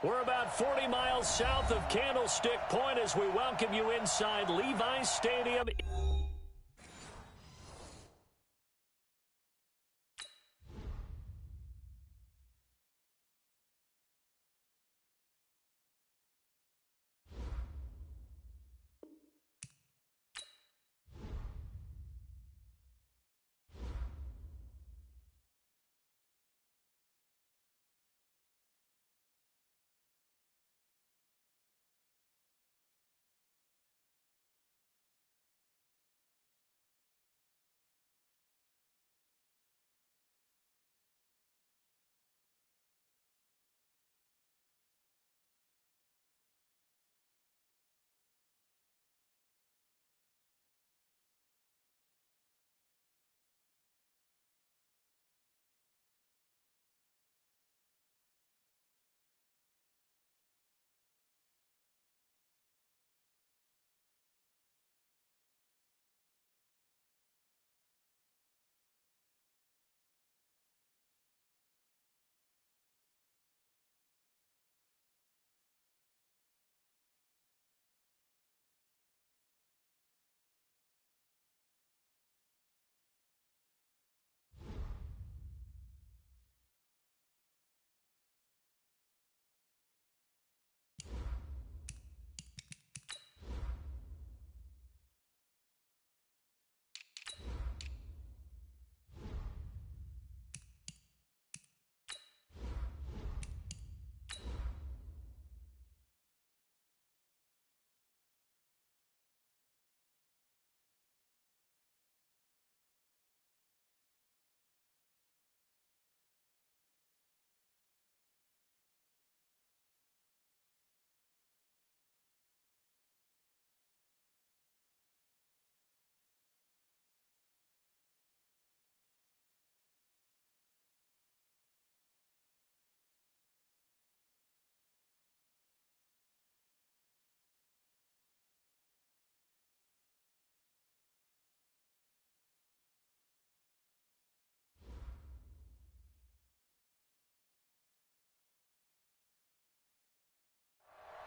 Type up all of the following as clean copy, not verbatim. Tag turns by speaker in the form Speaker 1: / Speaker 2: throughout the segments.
Speaker 1: We're about 40 miles south of Candlestick Point as we welcome you inside Levi's Stadium.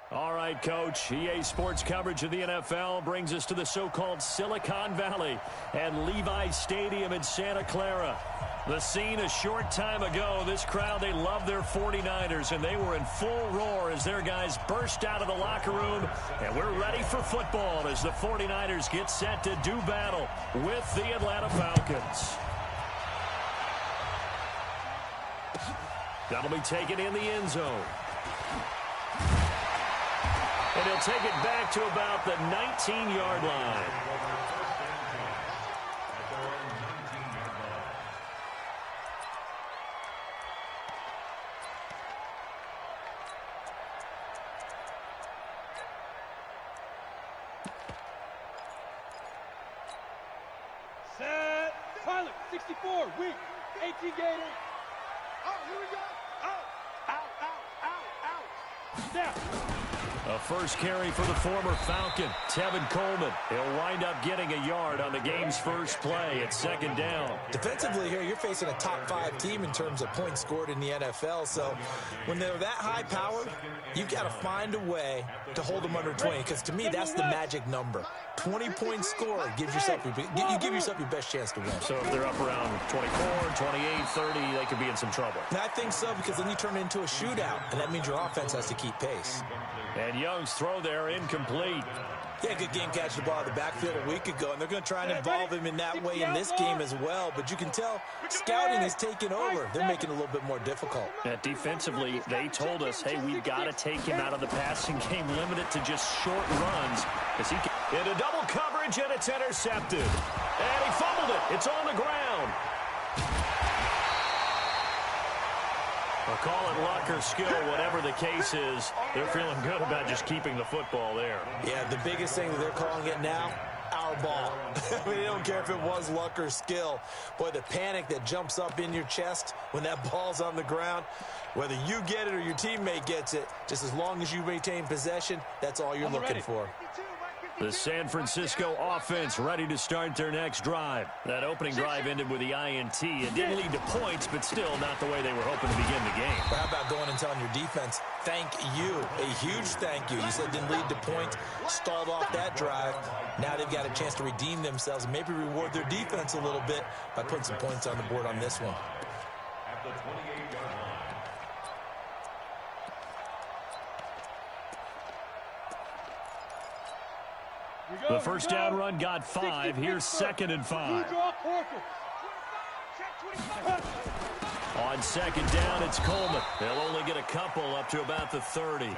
Speaker 1: All right, Coach. EA Sports coverage of the NFL brings us to the so-called Silicon Valley and Levi's Stadium in Santa Clara. The scene a short time ago, this crowd, they love their 49ers, and they were in full roar as their guys burst out of the locker room. And we're ready for football as the 49ers get set to do battle with the Atlanta Falcons. That'll be taken in the end zone. And he'll take it back to about the 19-yard line.
Speaker 2: Set. Pilot, 64, weak, 18 Gator. Oh, here we go. Oh, out. Snap.
Speaker 1: A first carry for the former Falcon, Tevin Coleman. He'll wind up getting a yard on the game's first play at second down.
Speaker 3: Defensively here, you're facing a top-5 team in terms of points scored in the NFL. So when they're that high-powered, you've got to find a way to hold them under 20. Because to me, that's the magic number. 20 points scored gives yourself you give yourself your best chance to win.
Speaker 1: So if they're up around 24, 28, 30, they could be in some trouble.
Speaker 3: And I think so, because then you turn it into a shootout, and that means your offense has to keep pace.
Speaker 1: And Young's throw there incomplete.
Speaker 3: Yeah, good game catching the ball in the backfield a week ago, and they're going to try and involve him in that way in this game as well. But you can tell scouting is taking over. They're making it a little bit more difficult.
Speaker 1: Defensively, they told us, hey, we've got to take him out of the passing game, limit it to just short runs. As he into double coverage, and it's intercepted. And he fumbled it. It's on the ground. I'll call it luck or skill, whatever the case is. They're feeling good about just keeping the football there.
Speaker 3: Yeah, the biggest thing that they're calling it now, our ball. I mean, they don't care if it was luck or skill. Boy, the panic that jumps up in your chest when that ball's on the ground, whether you get it or your teammate gets it, just as long as you maintain possession, that's all you're looking for.
Speaker 1: The San Francisco offense ready to start their next drive. That opening drive ended with the INT. It didn't lead to points, but still not the way they were hoping to begin the game.
Speaker 3: But how about going and telling your defense, thank you, a huge thank you. You said it didn't lead to points, stalled off that drive. Now they've got a chance to redeem themselves and maybe reward their defense a little bit by putting some points on the board on this one.
Speaker 4: At the 28-yard line.
Speaker 1: The first down run got 5. Here's 2nd and 5. On 2nd down, it's Coleman. They'll only get a couple up to about the 30.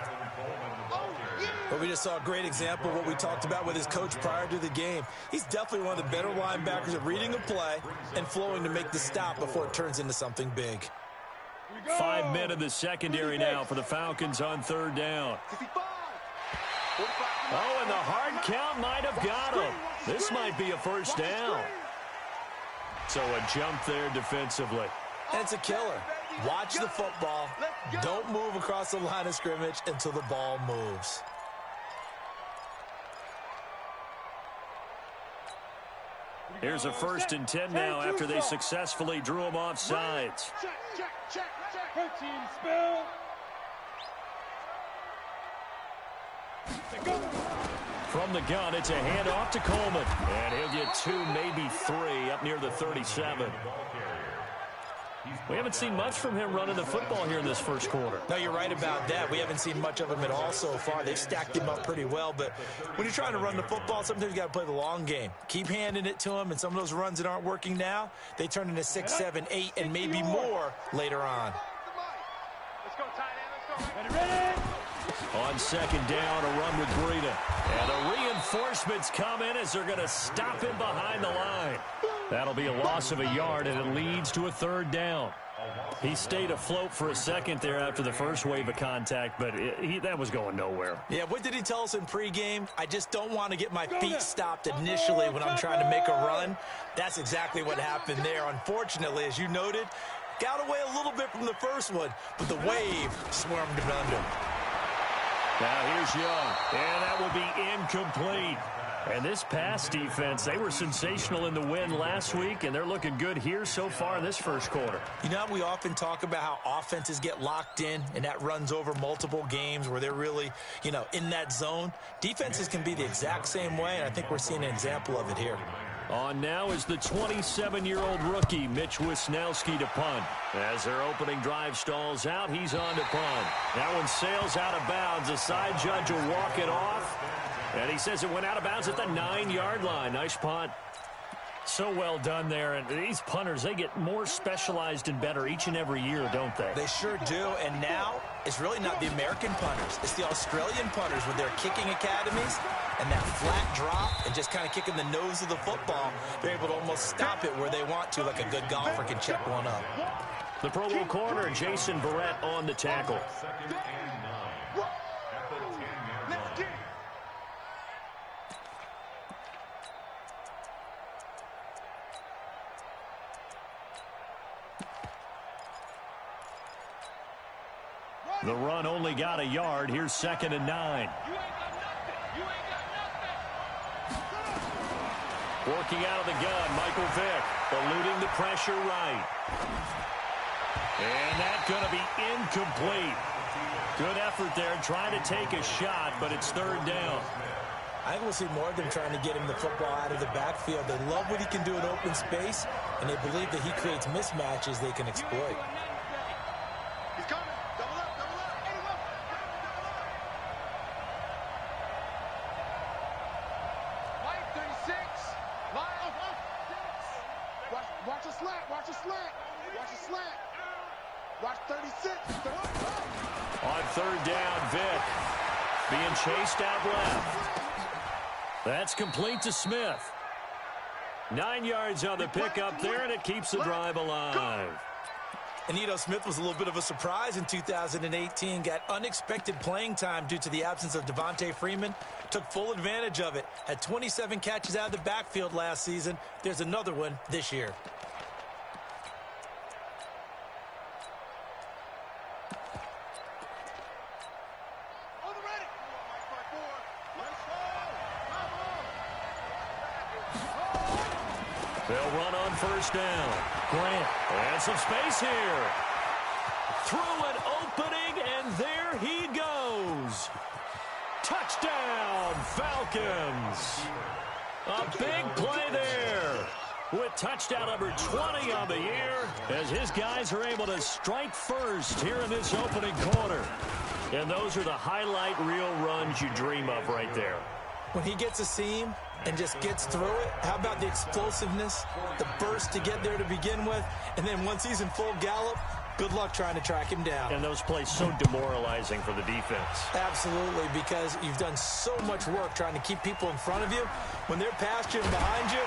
Speaker 3: But we just saw a great example of what we talked about with his coach prior to the game. He's definitely one of the better linebackers at reading a play and flowing to make the stop before it turns into something big.
Speaker 1: 5 men in the secondary now for the Falcons on 3rd down. Oh, and the hard count might have got him. This might be a first down. So a jump there defensively.
Speaker 3: And it's a killer. Watch the football. Don't move across the line of scrimmage until the ball moves.
Speaker 1: Here's a 1st and 10 now after they successfully drew him off sides.
Speaker 2: Team spill.
Speaker 1: From the gun, it's a handoff to Coleman. And he'll get 2, maybe 3 up near the 37. We haven't seen much from him running the football here in this first quarter.
Speaker 3: No, you're right about that. We haven't seen much of him at all so far. They've stacked him up pretty well, but when you're trying to run the football, sometimes you got to play the long game. Keep handing it to him, and some of those runs that aren't working now, they turn into 6, 7, 8, and maybe more later on.
Speaker 2: Let's go, tight end. Let's go. Ready?
Speaker 1: On 2nd down, a run with Breida. And the reinforcements come in as they're going to stop him behind the line. That'll be a loss of a yard, and it leads to a 3rd down. He stayed afloat for a second there after the first wave of contact, but that was going nowhere.
Speaker 3: Yeah, what did he tell us in pregame? I just don't want to get my feet stopped initially when I'm trying to make a run. That's exactly what happened there. Unfortunately, as you noted, got away a little bit from the first one, but the wave swarmed him under.
Speaker 1: Now here's Young, and that will be incomplete. And this pass defense, they were sensational in the win last week, and they're looking good here so far in this first quarter.
Speaker 3: You know, we often talk about how offenses get locked in, and that runs over multiple games where they're really, in that zone. Defenses can be the exact same way, and I think we're seeing an example of it here.
Speaker 1: On now is the 27-year-old rookie, Mitch Wisnowski, to punt. As their opening drive stalls out, he's on to punt. That one sails out of bounds. The side judge will walk it off. And he says it went out of bounds at the 9-yard line. Nice punt. So well done there. And these punters, they get more specialized and better each and every year, don't they?
Speaker 3: They sure do. And now it's really not the American punters. It's the Australian punters with their kicking academies and that flat drop and just kind of kicking the nose of the football. They're able to almost stop it where they want to, like a good golfer can check one up.
Speaker 1: The Pro Bowl corner, Jason Barrett, on the tackle. The run only got a yard. Here's 2nd and 9.
Speaker 2: You ain't got nothing. You ain't got nothing.
Speaker 1: Working out of the gun, Michael Vick, eluding the pressure right. And that's going to be incomplete. Good effort there, trying to take a shot, but it's 3rd down.
Speaker 3: I think we'll see more of them trying to get him the football out of the backfield. They love what he can do in open space, and they believe that he creates mismatches they can exploit.
Speaker 2: He's coming. Double up, double up. Mike, 36. Watch a slant. Watch a slant. Watch a slant. Watch 36.
Speaker 1: On 3rd down, Vick being chased out left. That's complete to Smith. 9 yards on the pickup there, and it keeps the drive alive.
Speaker 3: And Smith was a little bit of a surprise in 2018. Got unexpected playing time due to the absence of Devontae Freeman. Took full advantage of it. Had 27 catches out of the backfield last season. There's another one this year.
Speaker 1: They'll run on first down. Grant. And some space here. Through an opening, and there he goes. Touchdown, Falcons. A big play there. With touchdown number 20 on the year, as his guys are able to strike first here in this opening quarter. And those are the highlight reel runs you dream of right there.
Speaker 3: When he gets a seam and just gets through it, how about the explosiveness, the burst to get there to begin with, and then once he's in full gallop, good luck trying to track him down.
Speaker 1: And those plays so demoralizing for the defense.
Speaker 3: Absolutely, because you've done so much work trying to keep people in front of you. When they're past you and behind you,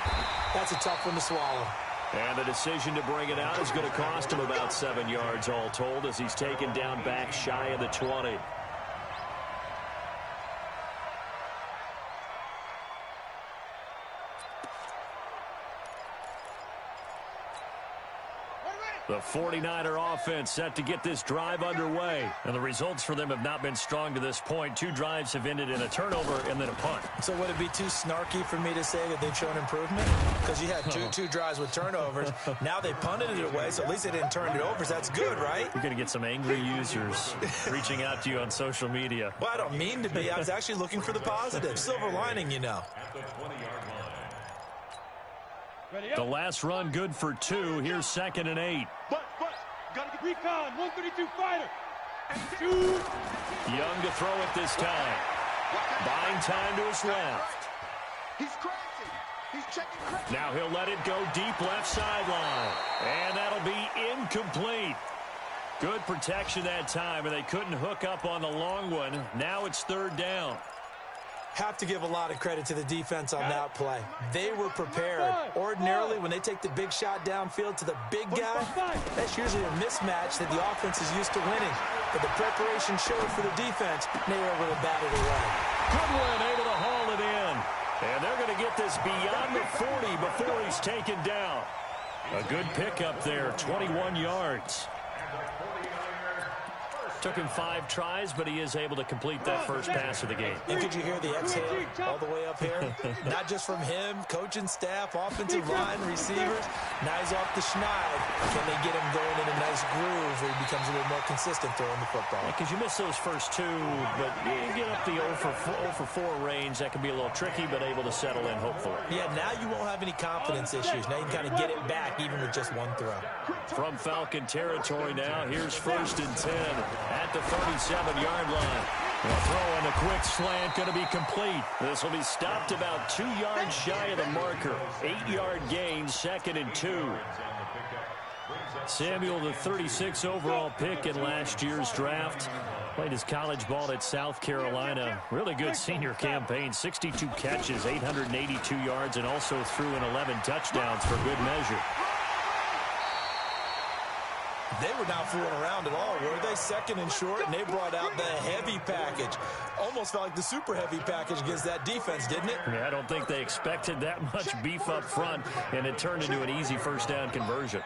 Speaker 3: that's a tough one to swallow.
Speaker 1: And the decision to bring it out is going to cost him about 7 yards all told, as he's taken down back shy of the 20. The 49er offense set to get this drive underway. And the results for them have not been strong to this point. 2 drives have ended in a turnover and then a punt.
Speaker 3: So would it be too snarky for me to say that they've shown improvement? Because you had two drives with turnovers. Now they punted it away, so at least they didn't turn it over. So that's good, right?
Speaker 1: You're going to get some angry users reaching out to you on social media.
Speaker 3: Well, I don't mean to be. I was actually looking for the positive. Silver lining, you know.
Speaker 1: The last run good for 2. Here's 2nd and 8.
Speaker 2: Gotta get recon, 132 fighter.
Speaker 1: Young to throw it this time. Buying time to his left.
Speaker 2: He's crazy. He's checking crazy.
Speaker 1: Now he'll let it go deep left sideline. And that'll be incomplete. Good protection that time, and they couldn't hook up on the long one. Now it's 3rd down.
Speaker 3: Have to give a lot of credit to the defense on that play. They were prepared. Ordinarily, when they take the big shot downfield to the big guy, that's usually a mismatch that the offense is used to winning. But the preparation showed for the defense, and they were able to bat it away.
Speaker 1: Goodwin able to haul it in. And they're going to get this beyond the 40 before he's taken down. A good pickup there, 21 yards. Took him 5 tries, but he is able to complete that first pass of the game.
Speaker 3: And could you hear the exhale all the way up here? Not just from him, coaching staff, offensive line, receivers. Now he's off the schneid. Can they get him going in a nice groove where he becomes a little more consistent throwing the football?
Speaker 1: Because you miss those first 2, but you get up the 0 for 4 range. That can be a little tricky, but able to settle in, hopefully.
Speaker 3: Yeah, now you won't have any confidence issues. Now you can kind of get it back even with just 1 throw.
Speaker 1: From Falcon territory now, here's 1st and 10 at the 37-yard line. The throw on the quick slant going to be complete. This will be stopped about 2 yards shy of the marker. 8-yard gain, 2nd and 2. Samuel, the 36 overall pick in last year's draft. Played his college ball at South Carolina. Really good senior campaign. 62 catches, 882 yards, and also threw in 11 touchdowns for good measure.
Speaker 3: They were not fooling around at all, were they? 2nd and short, and they brought out the heavy package. Almost felt like the super heavy package against that defense, didn't it?
Speaker 1: Yeah, I don't think they expected that much beef up front, and it turned into an easy first down conversion.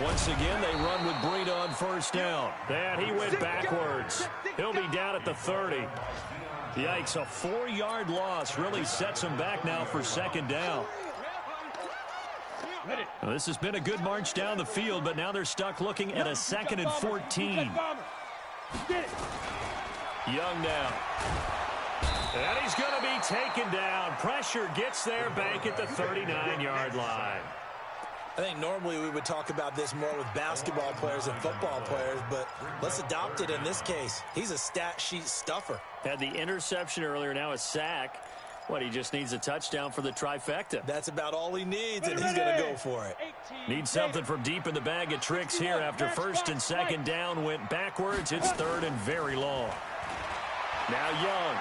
Speaker 1: Once again, they run with Breida on first down. And he went backwards. He'll be down at the 30. Yikes, a 4-yard loss really sets him back now for 2nd down. Well, this has been a good march down the field, but now they're stuck looking at a 2nd and 14. Young now. And he's going to be taken down. Pressure gets there back at the 39-yard line.
Speaker 3: I think normally we would talk about this more with basketball players and football players, but let's adopt it in this case. He's a stat sheet stuffer.
Speaker 1: Had the interception earlier, now a sack. What, he just needs a touchdown for the trifecta.
Speaker 3: That's about all he needs, and he's going to go for it.
Speaker 1: Needs something from deep in the bag of tricks here after 1st and 2nd down went backwards. It's 3rd and very long. Now Young.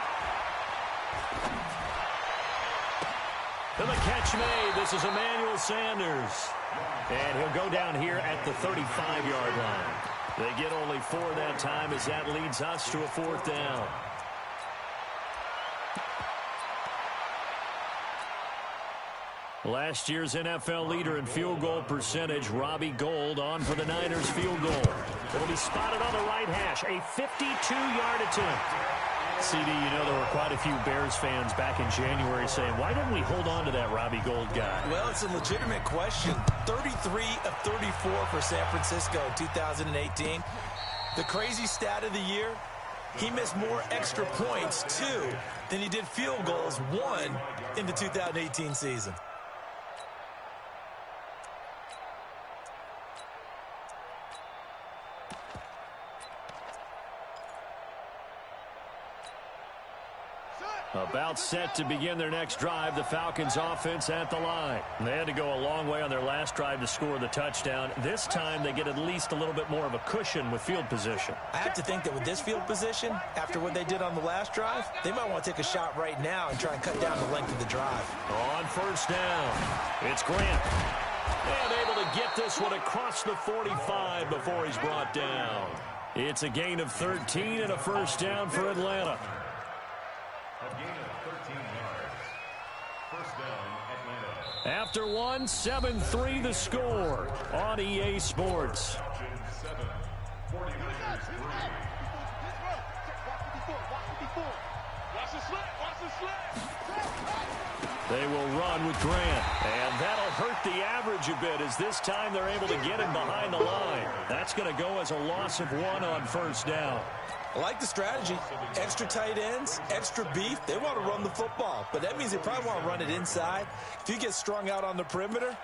Speaker 1: And the catch made. This is Emmanuel Sanders. And he'll go down here at the 35-yard line. They get only 4 that time as that leads us to a 4th down. Last year's NFL leader in field goal percentage, Robbie Gould, on for the Niners field goal. It'll be spotted on the right hash, a 52-yard attempt. CD, you know, there were quite a few Bears fans back in January saying, why didn't we hold on to that Robbie Gould guy?
Speaker 3: Well, it's a legitimate question. 33 of 34 for San Francisco in 2018. The crazy stat of the year, he missed more extra points, 2, than he did field goals, 1, in the 2018 season.
Speaker 1: About set to begin their next drive, the Falcons offense at the line. They had to go a long way on their last drive to score the touchdown. This time they get at least a little bit more of a cushion with field position.
Speaker 3: I have to think that with this field position, after what they did on the last drive, they might want to take a shot right now and try and cut down the length of the drive.
Speaker 1: On first down, it's Grant. And able to get this one across the 45 before he's brought down. It's a gain of 13 and a first down for Atlanta.
Speaker 4: A gain of 13 yards. First down, Atlanta.
Speaker 1: After 7-3 the score on EA Sports.
Speaker 4: 7, 49ers 3.
Speaker 2: Watch the slant, watch the slant.
Speaker 1: They will run with Grant, and that'll hurt the average a bit as this time they're able to get him behind the line. That's going to go as a loss of 1 on first down.
Speaker 3: I like the strategy. Extra tight ends, extra beef. They want to run the football, but that means they probably want to run it inside. If you get strung out on the perimeter,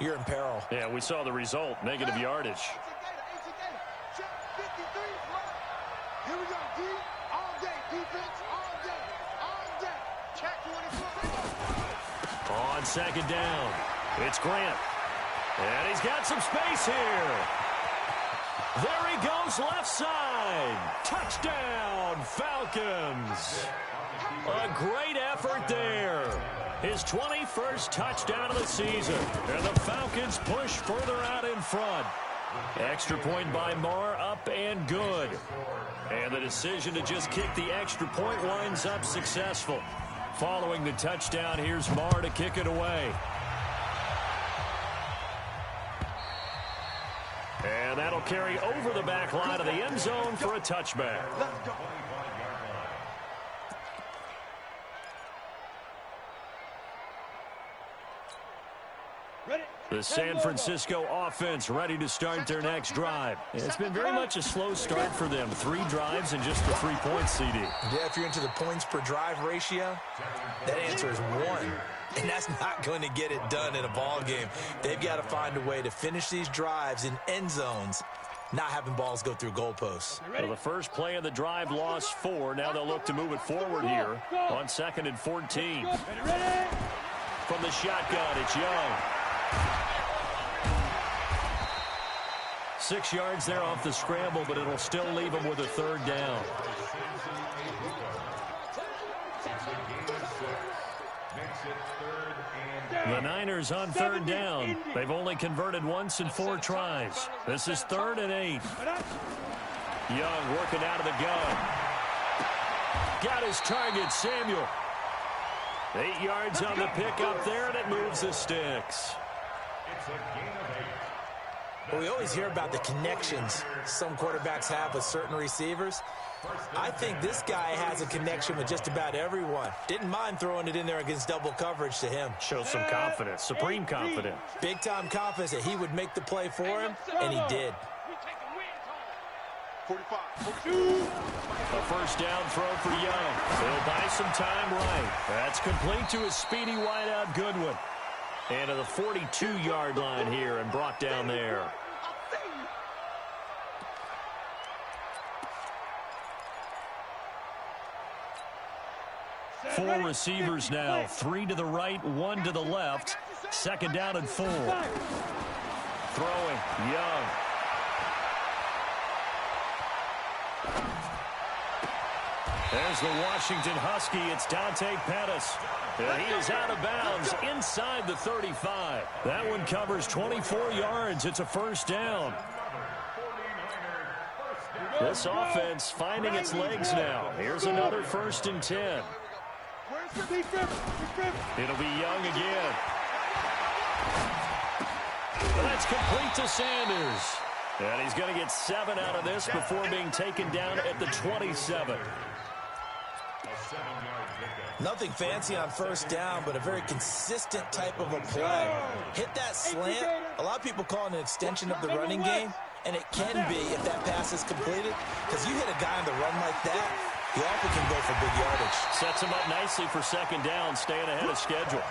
Speaker 3: you're in peril.
Speaker 1: Yeah, we saw the result, negative yardage.
Speaker 2: Here we go, D. All day, defense, all day, all day. Check 24.
Speaker 1: On second down, it's Grant. And he's got some space here. There he goes, left side. Touchdown, Falcons. A great effort there. His 21st touchdown of the season. And the Falcons push further out in front. Extra point by Marr, up and good. And the decision to just kick the extra point winds up successful. Following the touchdown, here's Marr to kick it away. And that'll carry over the back line of the end zone for a touchback. The San Francisco offense ready to start their next drive. It's been very much a slow start for them. 3 drives and just the 3 points, CD.
Speaker 3: Yeah, if you're into the points per drive ratio, that answer is 1. And that's not going to get it done in a ball game. They've got to find a way to finish these drives in end zones, not having balls go through goalposts.
Speaker 1: Well, the first play of the drive lost 4. Now they'll look to move it forward here on 2nd and 14. From the shotgun, it's Young. 6 yards there off the scramble, but it'll still leave him with a 3rd down. The Niners on 3rd down. They've only converted once in 4 tries. This is 3rd and 8. Young working out of the gun. Got his target, Samuel. 8 yards on the pickup there, and it moves the sticks.
Speaker 4: It's a gain of 8.
Speaker 3: Well, we always hear about the connections some quarterbacks have with certain receivers. I think this guy has a connection with just about everyone. Didn't mind throwing it in there against double coverage to him.
Speaker 1: Shows some confidence, supreme confidence.
Speaker 3: Big-time confidence that he would make the play for him, and he did.
Speaker 2: 45.
Speaker 1: A first down throw for Young. He'll buy some time right. That's complete to his speedy wideout Goodwin. And to the 42-yard line here and brought down there. 4 receivers now. 3 to the right, 1 to the left. 2nd down and 4. Throwing, Young. There's the Washington Husky. It's Dante Pettis. And he is out of bounds inside the 35. That one covers 24 yards. It's a first down. This offense finding its legs now. Here's another 1st and 10. It'll be Young again. That's complete to Sanders. And he's going to get 7 out of this before being taken down at the 27.
Speaker 3: Nothing fancy on first down, but a very consistent type of a play. Hit that slant. A lot of people call it an extension of the running game, and it can be if that pass is completed, because you hit a guy on the run like that, he often can go for big yardage.
Speaker 1: Sets him up nicely for second down, staying ahead of schedule.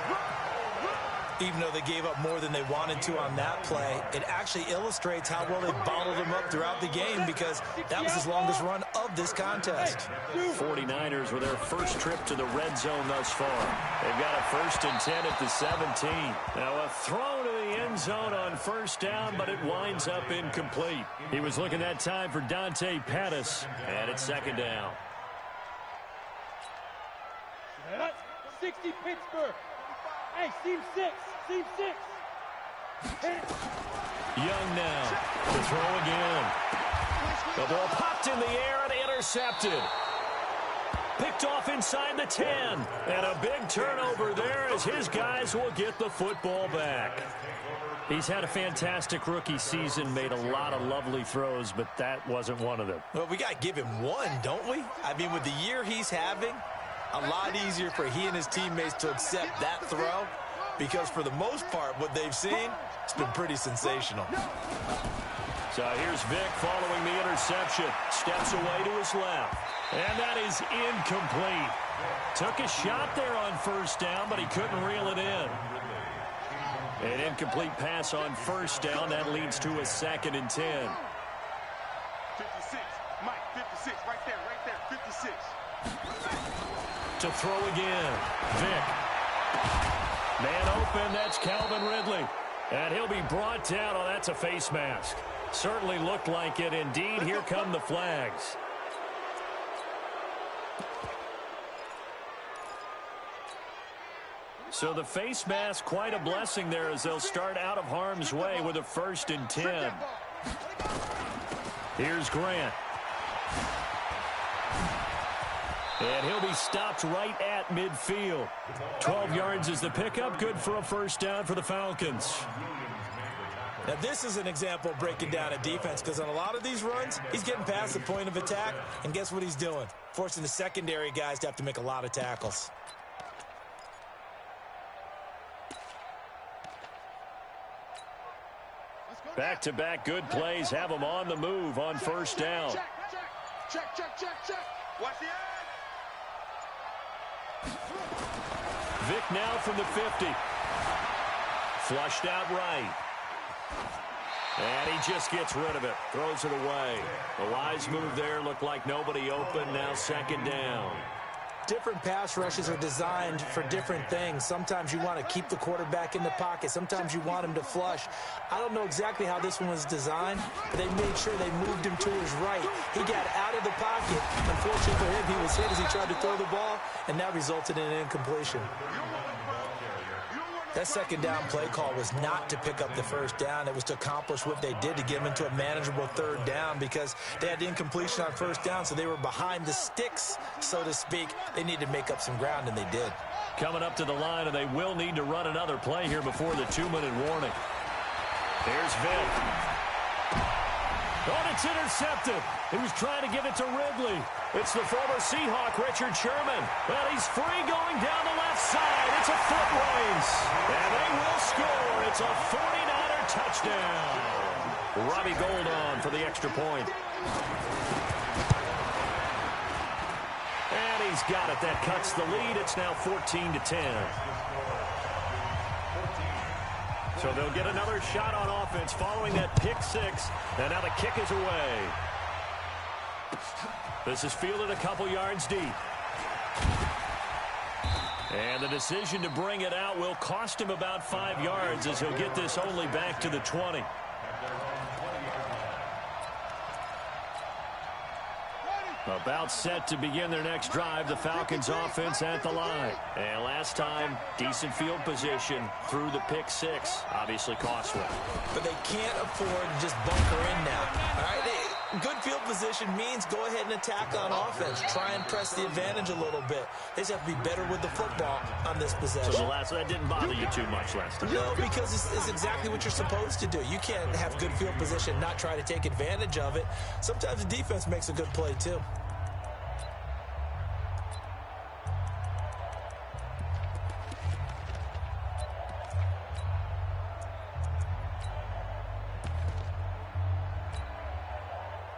Speaker 3: Even though they gave up more than they wanted to on that play, it actually illustrates how well they bottled him up throughout the game, because that was his longest run of this contest.
Speaker 1: 49ers with their first trip to the red zone thus far. They've got a 1st and 10 at the 17. Now a throw to the end zone on first down, but it winds up incomplete. He was looking that time for Dante Pettis, and it's second down.
Speaker 5: 60 Pittsburgh. Hey, seam 6.
Speaker 1: Young now to throw again. The ball popped in the air and intercepted. Picked off inside the 10. And a big turnover there as his guys will get the football back. He's had a fantastic rookie season, made a lot of lovely throws, but that wasn't one of them.
Speaker 3: Well, we got to give him one, don't we? I mean, with the year he's having, a lot easier for he and his teammates to accept that throw, because for the most part, what they've seen, it's been pretty sensational.
Speaker 1: So here's Vic following the interception. Steps away to his left. And that is incomplete. Took a shot there on first down, but he couldn't reel it in. An incomplete pass on first down. That leads to a 2nd and 10.
Speaker 2: 56. Mike, 56. Right there. 56.
Speaker 1: To throw again. Vic. Man open, that's Calvin Ridley. And he'll be brought down. Oh, that's a face mask. Certainly looked like it. Indeed, here come the flags. So the face mask, quite a blessing there as they'll start out of harm's way with a 1st and 10. Here's Grant. And he'll be stopped right at midfield. 12 yards is the pickup. Good for a 1st down for the Falcons.
Speaker 3: Now, this is an example of breaking down a defense, because on a lot of these runs, he's getting past the point of attack, and guess what he's doing? Forcing the secondary guys to have to make a lot of tackles.
Speaker 1: Back-to-back good plays have them on the move on first down.
Speaker 2: Check. Watch the eye.
Speaker 1: Vic now from the 50. Flushed out right. And he just gets rid of it. Throws it away. The wise move there. Looked like nobody open. Now 2nd down.
Speaker 3: Different pass rushes are designed for different things. Sometimes you want to keep the quarterback in the pocket. Sometimes you want him to flush. I don't know exactly how this one was designed, but they made sure they moved him to his right. He got out of the pocket. Unfortunately for him, he was hit as he tried to throw the ball, and that resulted in an incompletion. That 2nd down play call was not to pick up the 1st down. It was to accomplish what they did, to get them into a manageable 3rd down, because they had the incompletion on 1st down, so they were behind the sticks, so to speak. They needed to make up some ground, and they did.
Speaker 1: Coming up to the line, and they will need to run another play here before the 2-minute warning. Here's Vic. Oh, it's intercepted. He was trying to give it to Ridley. It's the former Seahawk, Richard Sherman. But he's free going down the left side. It's a foot race. And they will score. It's a 49er touchdown. Robbie Gould on for the extra point. And he's got it. That cuts the lead. It's now 14-10. So they'll get another shot on offense following that pick 6. And now the kick is away. This is fielded a couple yards deep. And the decision to bring it out will cost him about 5 yards, as he'll get this only back to the 20. About set to begin their next drive, the Falcons offense at the line. And last time, decent field position through the pick 6. Obviously costly.
Speaker 3: But they can't afford to just bunker in now. All right, good field position means go ahead and attack on offense. Try and press the advantage a little bit. They just have to be better with the football on this possession.
Speaker 1: So that didn't bother you too much last time?
Speaker 3: No, because it's exactly what you're supposed to do. You can't have good field position and not try to take advantage of it. Sometimes the defense makes a good play too.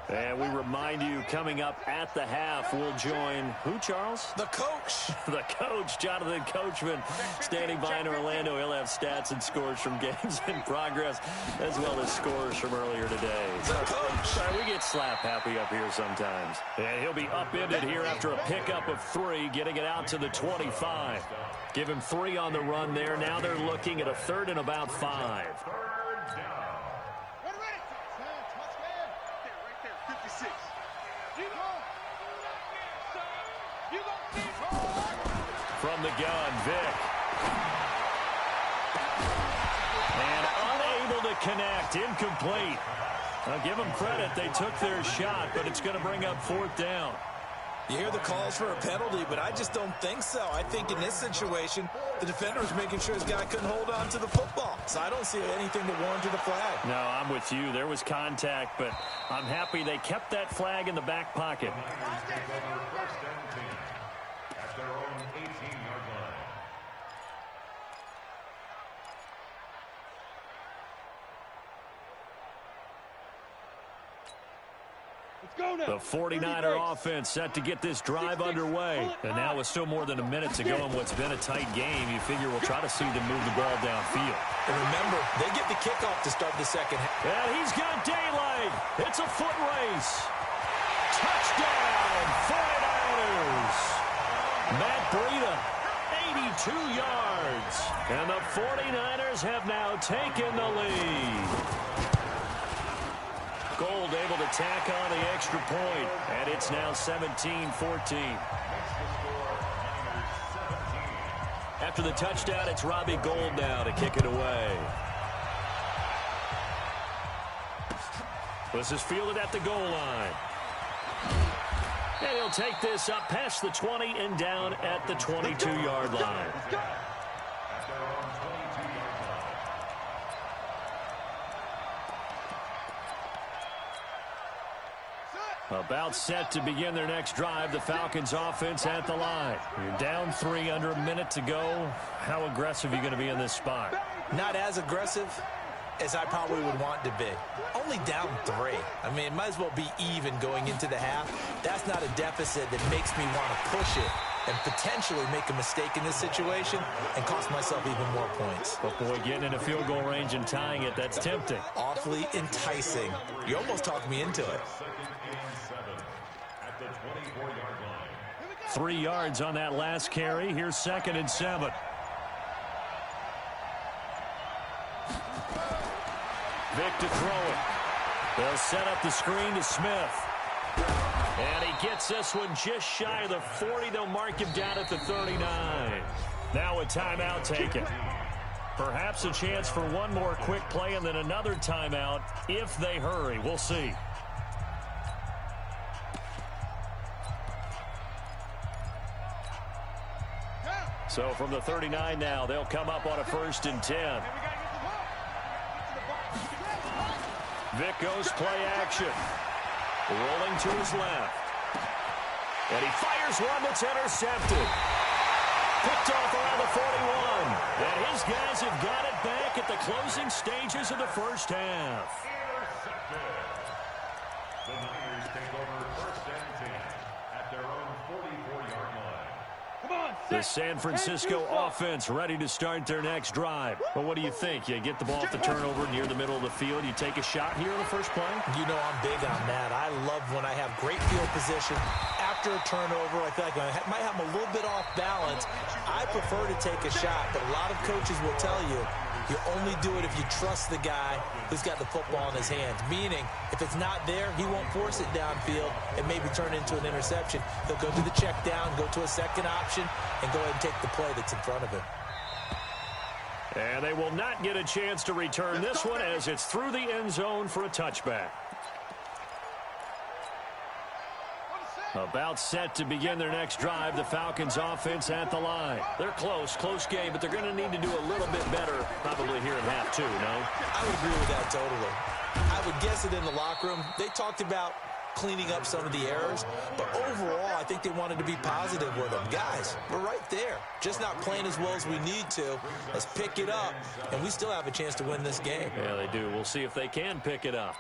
Speaker 1: And we remind you, coming up at the half, we'll join who, Charles?
Speaker 3: The coach.
Speaker 1: The coach, Jonathan Coachman, standing by in Orlando. He'll have stats and scores from games in progress, as well as scores from earlier today.
Speaker 3: The coach.
Speaker 1: Sorry, we get slap happy up here sometimes. And he'll be upended here after a pickup of 3, getting it out to the 25. Give him 3 on the run there. Now they're looking at a 3rd and about 5. From the gun, Vic. And unable to connect, incomplete. I'll give them credit. They took their shot, but it's going to bring up 4th down.
Speaker 3: You hear the calls for a penalty, but I just don't think so. I think in this situation, the defender was making sure his guy couldn't hold on to the football. So I don't see anything to warrant the flag.
Speaker 1: No, I'm with you. There was contact, but I'm happy they kept that flag in the back pocket.
Speaker 4: At their own 18-yard line.
Speaker 1: The 49er offense set to get this drive underway. And now with still more than a minute to go in what's been a tight game, you figure we'll try to see them move the ball downfield.
Speaker 3: And remember, they get the kickoff to start the second half.
Speaker 1: And he's got daylight. It's a foot race. Touchdown, 49ers. Matt Breida, 82 yards. And the 49ers have now taken the lead. Gold able to tack on the extra point, and it's now 17-14. After the touchdown, it's Robbie Gould now to kick it away. This is fielded at the goal line. And he'll take this up past the 20 and down at the 22-yard line. About set to begin their next drive, the Falcons offense at the line. You're down 3, under a minute to go. How aggressive are you going to be in this spot?
Speaker 3: Not as aggressive as I probably would want to be. Only down 3. I mean, it might as well be even going into the half. That's not a deficit that makes me want to push it and potentially make a mistake in this situation and cost myself even more points.
Speaker 1: But boy, getting in a field goal range and tying it, that's tempting.
Speaker 3: Awfully enticing. You almost talked me into it.
Speaker 1: 3 yards on that last carry. Here's 2nd and 7. Vic to throw it. They'll set up the screen to Smith. And he gets this one just shy of the 40. They'll mark him down at the 39. Now a timeout taken. Perhaps a chance for one more quick play and then another timeout if they hurry. We'll see. So from the 39 now, they'll come up on a 1st and 10. Vic goes play action. Rolling to his left. And he fires one that's intercepted. Picked off around the 41. And his guys have got it back at the closing stages of the first half.
Speaker 4: The Niners take over 1st and 10 at their own 44-yard line.
Speaker 1: The San Francisco offense ready to start their next drive. But what do you think? You get the ball off the turnover near the middle of the field. You take a shot here on the first play?
Speaker 3: You know I'm big on that. I love when I have great field position. After a turnover, I feel like I might have them a little bit off balance. I prefer to take a shot, but a lot of coaches will tell you, you only do it if you trust the guy who's got the football in his hands. Meaning, if it's not there, he won't force it downfield and maybe turn it into an interception. He'll go to the check down, go to a second option, and go ahead and take the play that's in front of him.
Speaker 1: And they will not get a chance to return this one as it's through the end zone for a touchback. About set to begin their next drive, the Falcons offense at the line. They're close game, but they're going to need to do a little bit better probably here in half 2, no?
Speaker 3: I would agree with that totally. I would guess it in the locker room. They talked about cleaning up some of the errors, but overall, I think they wanted to be positive with them. Guys, we're right there. Just not playing as well as we need to. Let's pick it up, and we still have a chance to win this game.
Speaker 1: Yeah, they do. We'll see if they can pick it up.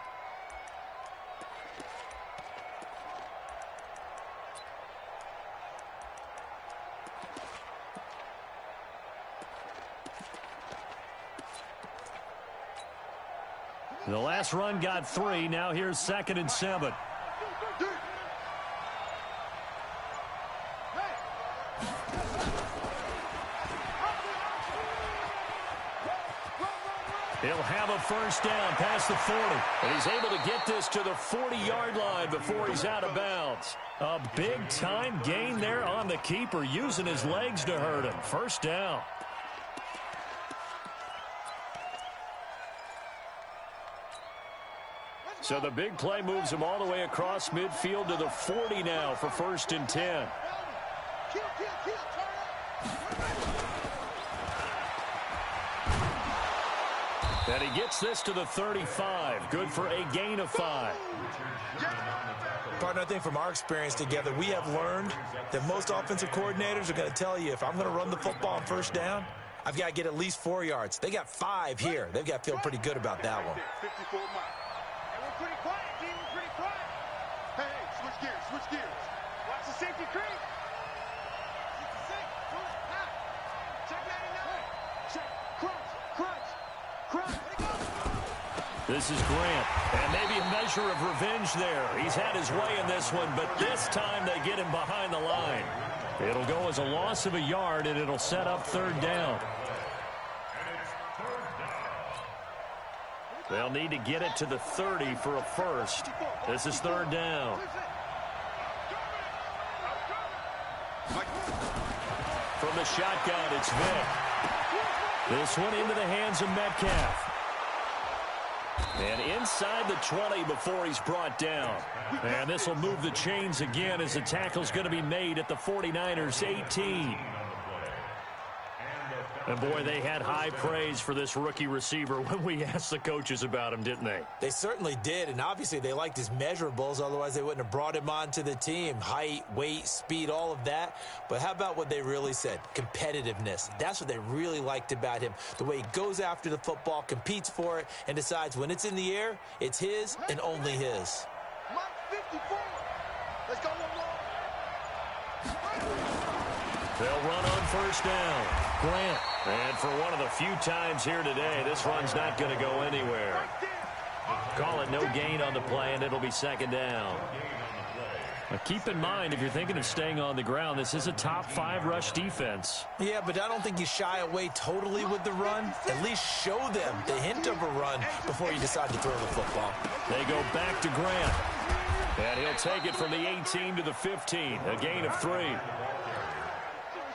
Speaker 1: The last run got 3. Now here's 2nd and 7. He'll have a first down past the 40. And he's able to get this to the 40-yard line before he's out of bounds. A big-time gain there on the keeper, using his legs to hurt him. First down. So the big play moves him all the way across midfield to the 40 now for 1st and 10. And he gets this to the 35. Good for a gain of 5.
Speaker 3: Partner, I think from our experience together, we have learned that most offensive coordinators are going to tell you, if I'm going to run the football on first down, I've got to get at least 4 yards. They got 5 here. They've got to feel pretty good about that one.
Speaker 2: 54 miles. And we're pretty quiet, team. We're pretty quiet. Hey, switch gears, switch gears. Watch the safety creep. 66, now. Check 99. Check, crunch, crunch, crunch.
Speaker 1: This is Grant, and maybe a measure of revenge there. He's had his way in this one, but this time they get him behind the line. It'll go as a loss of a yard, and it'll set up 3rd down. They'll need to get it to the 30 for a first. This is 3rd down. From the shotgun, it's Vick. This one into the hands of Metcalf. And inside the 20 before he's brought down. And this will move the chains again as the tackle's going to be made at the 49ers 18. And boy, they had high praise for this rookie receiver when we asked the coaches about him, didn't they?
Speaker 3: They certainly did, and obviously they liked his measurables, otherwise they wouldn't have brought him onto the team. Height, weight, speed, all of that. But how about what they really said? Competitiveness. That's what they really liked about him. The way he goes after the football, competes for it, and decides when it's in the air, it's his and only his.
Speaker 2: Mike 54. Let's go,
Speaker 1: They'll run on first down. Grant. And for one of the few times here today, this run's not going to go anywhere. Call it no gain on the play, and it'll be 2nd down. Now keep in mind, if you're thinking of staying on the ground, this is a top 5 rush defense.
Speaker 3: Yeah, but I don't think you shy away totally with the run. At least show them the hint of a run before you decide to throw the football.
Speaker 1: They go back to Grant. And he'll take it from the 18 to the 15, a gain of 3.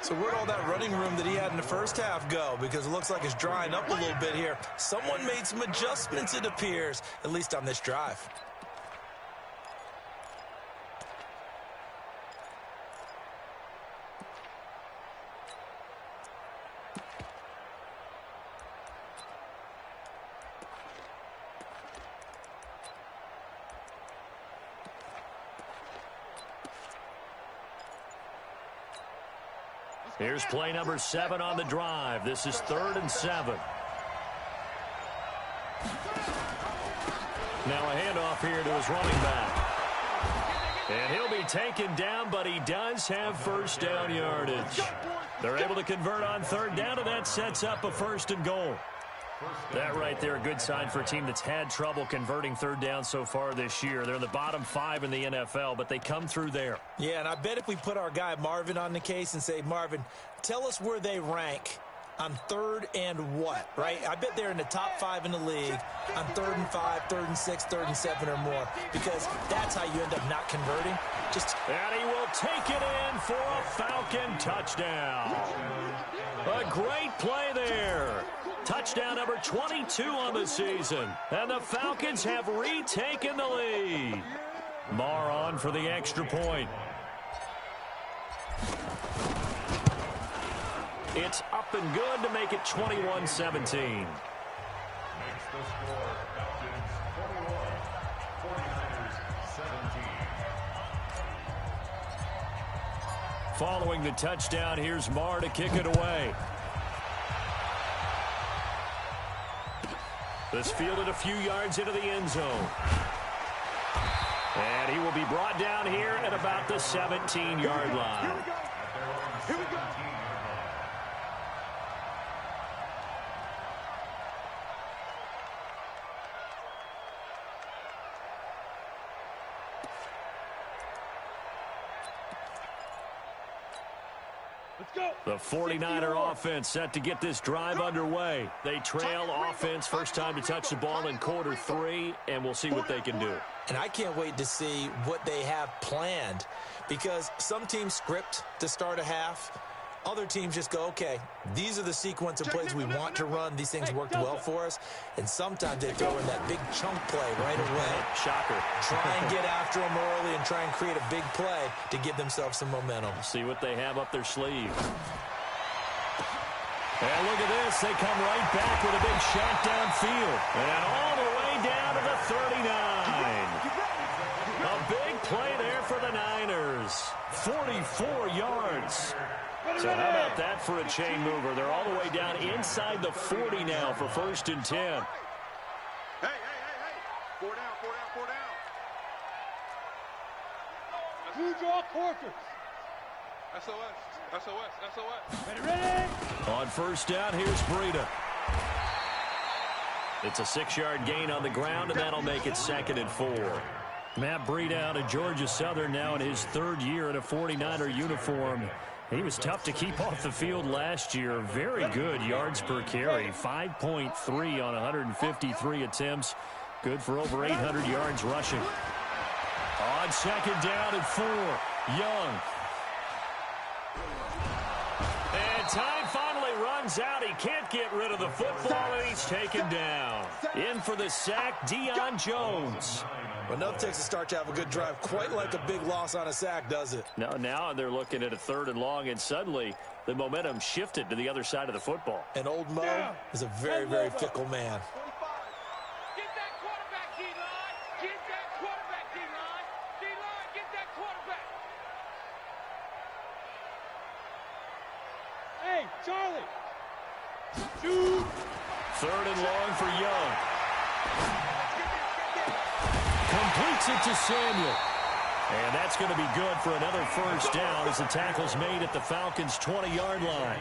Speaker 3: So where'd all that running room that he had in the first half go? Because it looks like it's drying up a little bit here. Someone made some adjustments, it appears, at least on this drive.
Speaker 1: Here's play number 7 on the drive. This is 3rd and 7. Now a handoff here to his running back. And he'll be taken down, but he does have first down yardage. They're able to convert on 3rd down, and that sets up a 1st and goal. That right there, a good sign for a team that's had trouble converting 3rd down so far this year. They're in the bottom 5 in the NFL, but they come through there.
Speaker 3: Yeah, and I bet if we put our guy Marvin on the case and say, Marvin, tell us where they rank on 3rd and what, right? I bet they're in the top 5 in the league on 3rd and 5, 3rd and 6, 3rd and 7 or more, because that's how you end up not converting.
Speaker 1: And he will take it in for a Falcon touchdown. A great play there. Touchdown number 22 on the season. And the Falcons have retaken the lead. Marr on for the extra point. It's up and good to make it 21-17.
Speaker 4: Makes the score Falcons 21, 49ers 17.
Speaker 1: Following the touchdown, here's Marr to kick it away. This fielded a few yards into the end zone. And he will be brought down here at about the 17-yard line.
Speaker 2: Here we go.
Speaker 1: The 49er offense set to get this drive underway. They trail offense, first time to touch the ball in quarter 3, and we'll see what they can do.
Speaker 3: And I can't wait to see what they have planned, because some teams script to start a half. Other teams just go, okay, these are the sequence of plays we want to run. These things worked well for us. And sometimes they throw in that big chunk play right away.
Speaker 1: Shocker.
Speaker 3: Try and get after them early and try and create a big play to give themselves some momentum.
Speaker 1: See what they have up their sleeve. And look at this. They come right back with a big shot downfield. And all the way down to the 39. A big play there for the Niners. 44 yards. So how about that for a chain mover? They're all the way down inside the 40 now for 1st and 10.
Speaker 2: Hey. 4 down.
Speaker 5: Two draw quarters.
Speaker 2: SOS.
Speaker 5: Ready.
Speaker 1: On 1st down, here's Breida. It's a 6-yard gain on the ground, and that'll make it 2nd and 4. Matt Breida out of Georgia Southern now in his 3rd year in a 49er uniform. He was tough to keep off the field last year. Very good yards per carry. 5.3 on 153 attempts. Good for over 800 yards rushing. On 2nd down and 4. Young. And time finally runs out. He can't get rid of the football, and he's taken down. In for the sack, Deion Jones.
Speaker 3: Well, no Texas start to have a good drive, quite like a big loss on a sack, does it?
Speaker 1: No, now they're looking at a 3rd and long, and suddenly the momentum shifted to the other side of the football.
Speaker 3: And old Mo is a very, very fickle man.
Speaker 2: Get that quarterback, D-line. Get that quarterback, D-line. D-line, get that quarterback.
Speaker 5: Hey, Charlie. Shoot.
Speaker 1: 3rd and long for Young. Completes it to Samuel. And that's going to be good for another 1st down as the tackle's made at the Falcons' 20-yard line.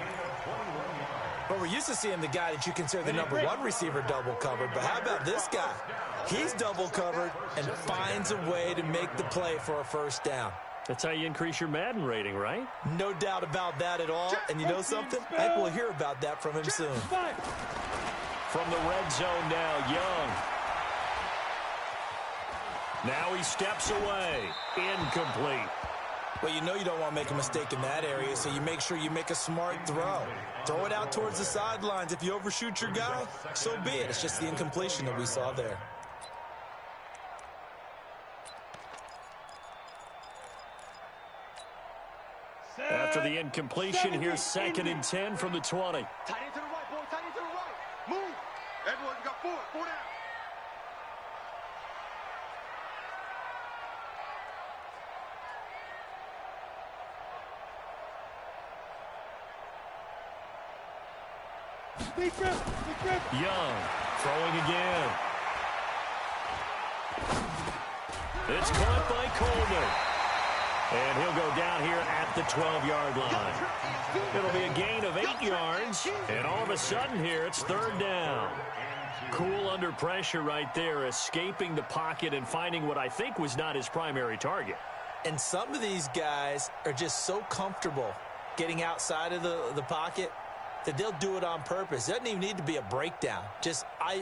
Speaker 3: But we're used to seeing the guy that you consider the #1 receiver double covered. But how about this guy? He's double covered and finds a way to make the play for a 1st down.
Speaker 1: That's how you increase your Madden rating, right?
Speaker 3: No doubt about that at all. And you know something? I think we'll hear about that from him soon.
Speaker 1: From the red zone now, Young. Now he steps away. Incomplete.
Speaker 3: Well, you know you don't want to make a mistake in that area, so you make sure you make a smart throw. Throw it out towards the sidelines. If you overshoot your guy, so be it. It's just the incompletion that we saw there.
Speaker 1: After the incompletion, here's 2nd and 10 from the 20.
Speaker 2: Tight end to the right, boy. Tight end to the right. Move. Everyone, you got 4 down.
Speaker 5: Big grip.
Speaker 1: Young throwing again. It's caught by Coleman. And he'll go down here at the 12-yard line. It'll be a gain of 8 yards. And all of a sudden here, it's 3rd down. Cool under pressure right there, escaping the pocket and finding what I think was not his primary target.
Speaker 3: And some of these guys are just so comfortable getting outside of the pocket that they'll do it on purpose. It doesn't even need to be a breakdown.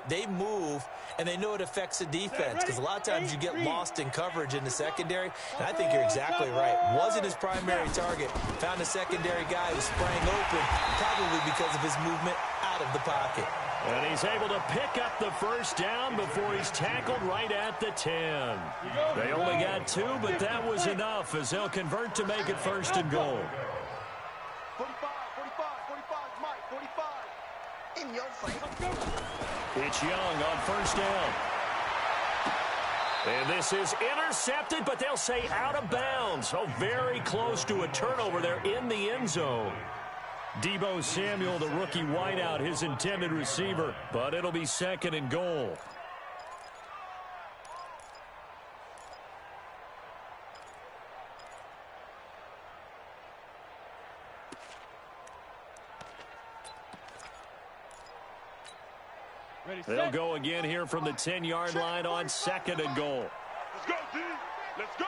Speaker 3: They move, and they know it affects the defense, because a lot of times you get lost in coverage in the secondary, and I think you're exactly right. Wasn't his primary target. Found a secondary guy who sprang open, probably because of his movement out of the pocket.
Speaker 1: And he's able to pick up the 1st down before he's tackled right at the 10. They only got 2, but that was enough as they'll convert to make it 1st and goal.
Speaker 2: 45, Mike, 45. In your face.
Speaker 1: It's Young on 1st down. And this is intercepted, but they'll say out of bounds. Oh, very close to a turnover there in the end zone. Deebo Samuel, the rookie wideout, his intended receiver, but it'll be 2nd and goal. They'll go again here from the 10-yard line on 2nd and goal.
Speaker 2: Let's go, D. Let's go.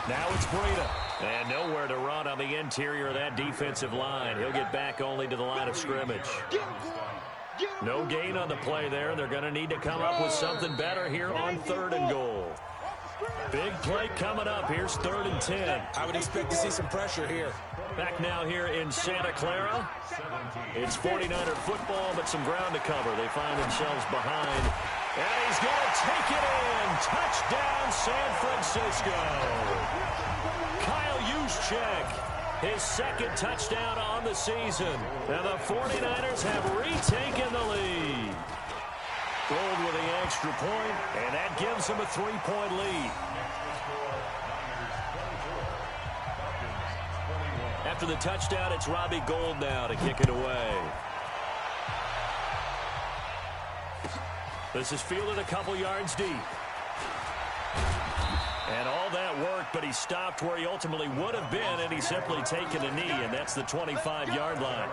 Speaker 1: Now it's Breida. And nowhere to run on the interior of that defensive line. He'll get back only to the line of scrimmage. No gain on the play there. They're going to need to come up with something better here on 3rd and goal. Big play coming up. Here's 3rd and 10.
Speaker 3: I would expect to see some pressure here.
Speaker 1: Back now here in Santa Clara. It's 49er football, but some ground to cover. They find themselves behind. And he's going to take it in. Touchdown, San Francisco. Kyle Juszczyk, his 2nd touchdown on the season. And the 49ers have retaken the lead. Gold with the extra point, and that gives them a 3-point lead. After the touchdown, it's Robbie Gould now to kick it away. This is fielded a couple yards deep. And all that work, but he stopped where he ultimately would have been, and he's simply taken a knee, and that's the 25-yard line.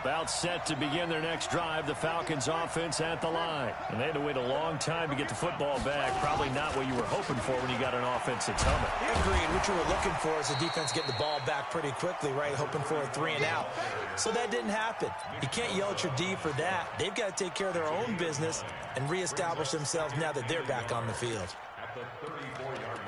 Speaker 1: About set to begin their next drive, the Falcons offense at the line. And they had to wait a long time to get the football back. Probably not what you were hoping for when you got an offense that's humming.
Speaker 3: Agreed. What you were looking for is the defense getting the ball back pretty quickly, right? Hoping for a 3 and out. So that didn't happen. You can't yell at your D for that. They've got to take care of their own business and reestablish themselves now that they're back on the field.
Speaker 4: At the 34-yard line.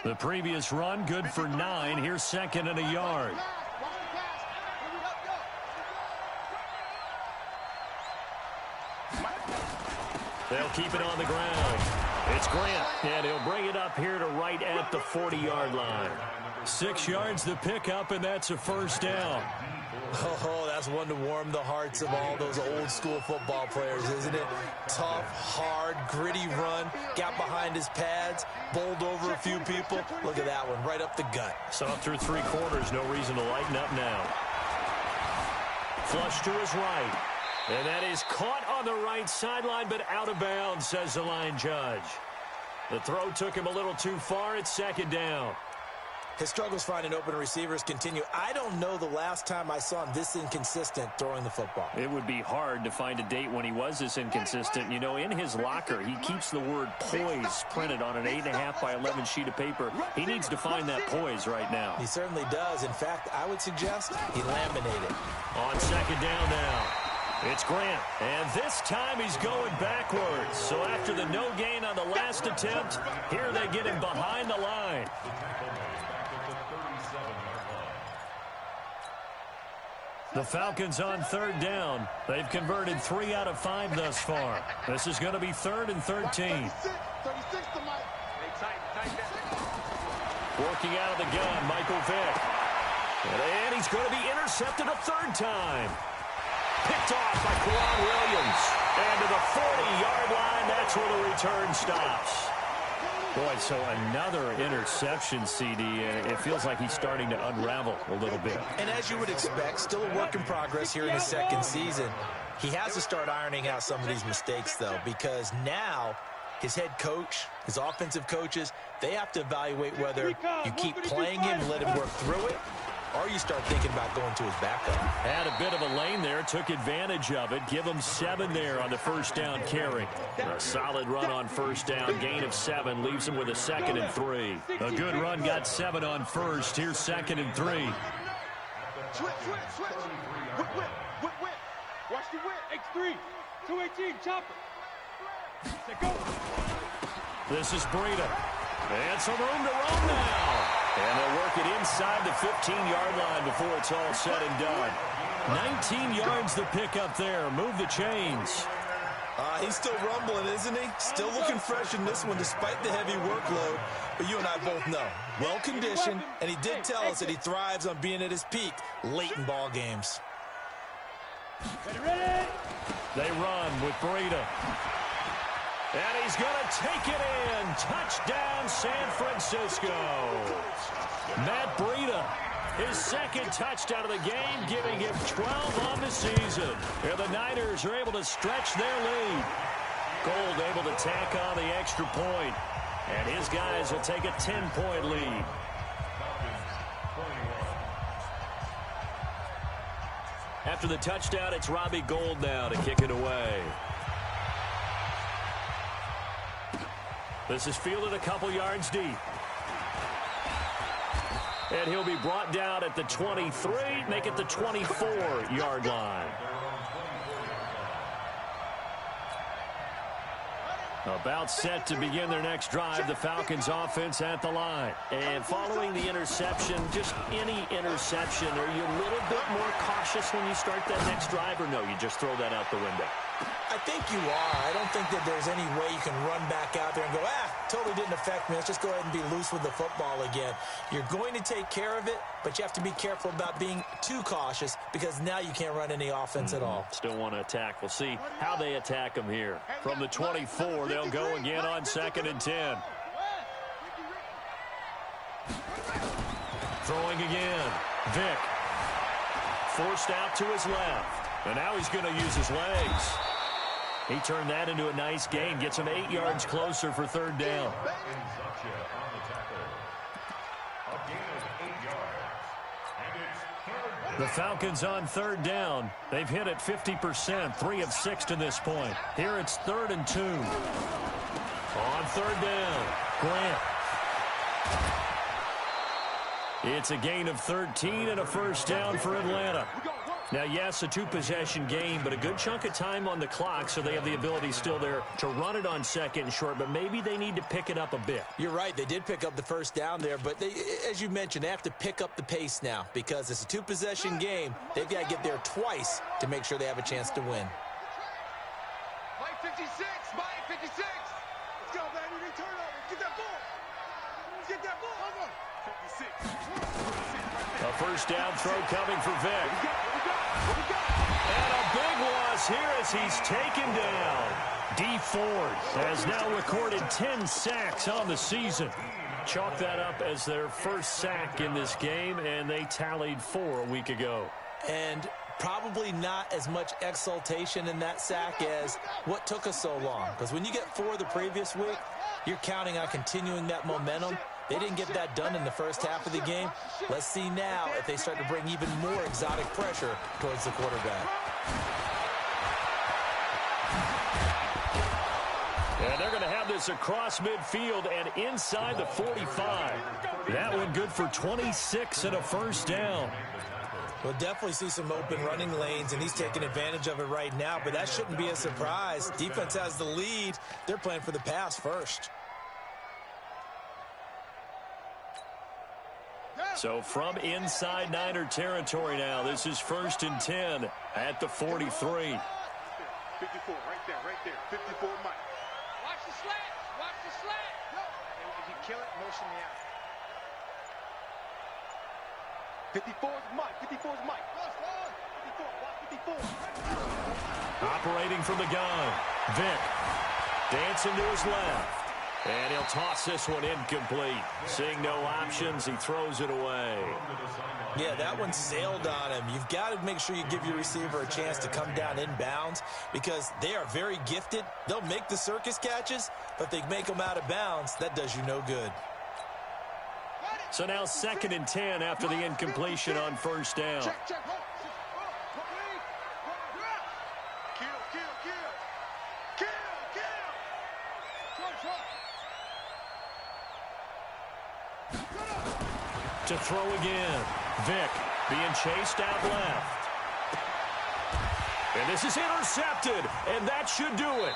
Speaker 1: The previous run, good for 9. Here's 2nd and a yard. They'll keep it on the ground. It's Grant, and he'll bring it up here to right at the 40-yard line. 6 yards the pickup, and that's a 1st down.
Speaker 3: Oh, that's one to warm the hearts of all those old-school football players, isn't it? Tough, hard, gritty run, got behind his pads, bowled over a few people. Look at that one, right up the gut.
Speaker 1: So up through 3 quarters, no reason to lighten up now. Flush to his right. And that is caught on the right sideline, but out of bounds, says the line judge. The throw took him a little too far. It's 2nd down.
Speaker 3: His struggles finding open receivers continue. I don't know the last time I saw him this inconsistent throwing the football.
Speaker 1: It would be hard to find a date when he was this inconsistent. You know, in his locker, he keeps the word poise printed on an 8.5 by 11 sheet of paper. He needs to find that poise right now.
Speaker 3: He certainly does. In fact, I would suggest he laminated.
Speaker 1: On 2nd down now. It's Grant, and this time he's going backwards. So after the no gain on the last attempt, here they get him behind the line. The Falcons on 3rd down. They've converted 3 out of 5 thus far. This is going to be 3rd and 13. Working out of the gun, Michael Vick. And he's going to be intercepted a 3rd time. Picked off by Quan Williams. And to the 40-yard line, that's where the return stops. Boy, so another interception, CD. It feels like he's starting to unravel a little bit.
Speaker 3: And as you would expect, still a work in progress here in his 2nd season. He has to start ironing out some of these mistakes, though, because now his head coach, his offensive coaches, they have to evaluate whether you keep playing him, let him work through it, or you start thinking about going to his backup.
Speaker 1: Had a bit of a lane there, took advantage of it. Give him 7 there on the 1st down carry. A solid run on 1st down, gain of 7, leaves him with a 2nd and 3. A good run, got 7 on 1st. Here's 2nd and 3.
Speaker 2: Switch. Whip. Watch the whip.
Speaker 5: X3, 218, chopper. Go.
Speaker 1: This is Breida. And some room to roam now. And they'll work it inside the 15-yard line before it's all said and done. 19 yards the pickup there. Move the chains.
Speaker 3: He's still rumbling, isn't he? Still looking fresh in this one despite the heavy workload. But you and I both know, well-conditioned, and he did tell us that he thrives on being at his peak late in ball games.
Speaker 5: Ready?
Speaker 1: They run with Breida. And he's going to take it in. Touchdown, San Francisco. Matt Breida, his 2nd touchdown of the game, giving him 12 on the season. And the Niners are able to stretch their lead. Gold able to tack on the extra point. And his guys will take a 10-point lead. After the touchdown, it's Robbie Gould now to kick it away. This is fielded a couple yards deep. And he'll be brought down at the 23, make it the 24-yard line. About set to begin their next drive, the Falcons offense at the line. And following the interception, just any interception, are you a little bit more cautious when you start that next drive, or no, you just throw that out the window?
Speaker 3: I think you are. I don't think that there's any way you can run back out there and go, totally didn't affect me. Let's just go ahead and be loose with the football again. You're going to take care of it, but you have to be careful about being too cautious because now you can't run any offense at all.
Speaker 1: Still want to attack. We'll see how they attack them here. From the 24, they'll go again on 2nd and 10. Throwing again. Vick. Forced out to his left. And now he's going to use his legs. He turned that into a nice gain. Gets him 8 yards closer for 3rd down. The Falcons on 3rd down. They've hit it 50%, 3 of 6 to this point. Here it's 3rd and 2. On 3rd down, Grant. It's a gain of 13 and a 1st down for Atlanta. Now, yes, a 2-possession game, but a good chunk of time on the clock, so they have the ability still there to run it on 2nd and short, but maybe they need to pick it up a bit.
Speaker 3: You're right. They did pick up the 1st down there, but they, as you mentioned, they have to pick up the pace now because it's a 2-possession game. They've got to get there twice to make sure they have a chance to win.
Speaker 2: Mike 56, Mike 56. Let's go, man. We need turnover. Get that ball. Get that ball. Come on. 56.
Speaker 1: A 1st down throw coming for Vick. And a big loss here as he's taken down. D. Ford has now recorded 10 sacks on the season. Chalk that up as their 1st sack in this game, and they tallied 4 a week ago.
Speaker 3: And probably not as much exultation in that sack as what took us so long. Because when you get 4 the previous week, you're counting on continuing that momentum. They didn't get that done in the 1st half of the game. Let's see now if they start to bring even more exotic pressure towards the quarterback.
Speaker 1: And they're going to have this across midfield and inside the 45. That one good for 26 and a 1st down.
Speaker 3: We'll definitely see some open running lanes, and he's taking advantage of it right now, but that shouldn't be a surprise. Defense has the lead. They're playing for the pass first.
Speaker 1: So from inside Niner territory now, this is 1st and 10 at the 43.
Speaker 2: 54, right there. 54, Mike.
Speaker 5: Watch the slant. Watch the slant.
Speaker 2: If you kill it, motion me out. 54 is Mike. 54 is Mike. 54, watch 54.
Speaker 1: Operating from the gun. Vick. Dancing to his left. And he'll toss this one incomplete. Seeing no options, he throws it away.
Speaker 3: Yeah, that one sailed on him. You've got to make sure you give your receiver a chance to come down inbounds because they are very gifted. They'll make the circus catches, but they make them out of bounds. That does you no good.
Speaker 1: So now 2nd and 10 after the incompletion on 1st down.
Speaker 2: Check.
Speaker 1: To throw again. Vick being chased out left. And this is intercepted, and that should do it.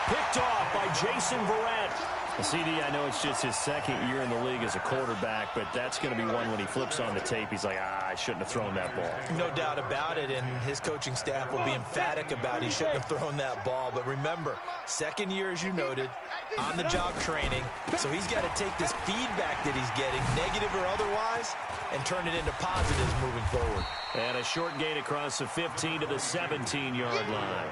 Speaker 1: Picked off by Jason Verrett. CD, I know it's just his 2nd year in the league as a quarterback, but that's going to be one when he flips on the tape. He's like, I shouldn't have thrown that ball.
Speaker 3: No doubt about it, and his coaching staff will be emphatic about he shouldn't have thrown that ball. But remember, 2nd year, as you noted, on-the-job training. So he's got to take this feedback that he's getting, negative or otherwise, and turn it into positives moving forward.
Speaker 1: And a short gain across the 15 to the 17-yard line.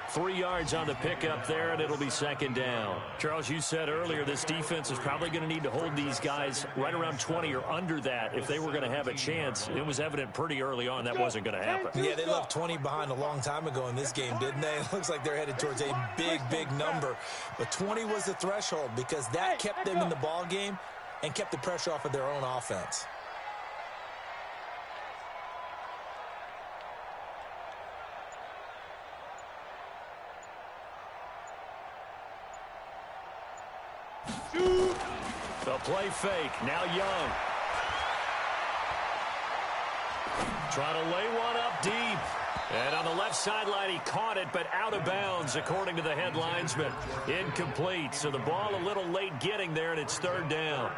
Speaker 1: 3 yards on the pickup there, and it'll be second down. Charles, you said earlier this defense is probably going to need to hold these guys right around 20 or under that if they were going to have a chance. It was evident pretty early on that wasn't going to happen.
Speaker 3: Yeah, they left 20 behind a long time ago in this game, didn't they? It looks like they're headed towards a big, big number. But 20 was the threshold because that kept them in the ball game and kept the pressure off of their own offense.
Speaker 1: The play fake. Now Young. Trying to lay one up deep. And on the left sideline, he caught it, but out of bounds, according to the headlinesman. Incomplete. So the ball a little late getting there, and it's third down.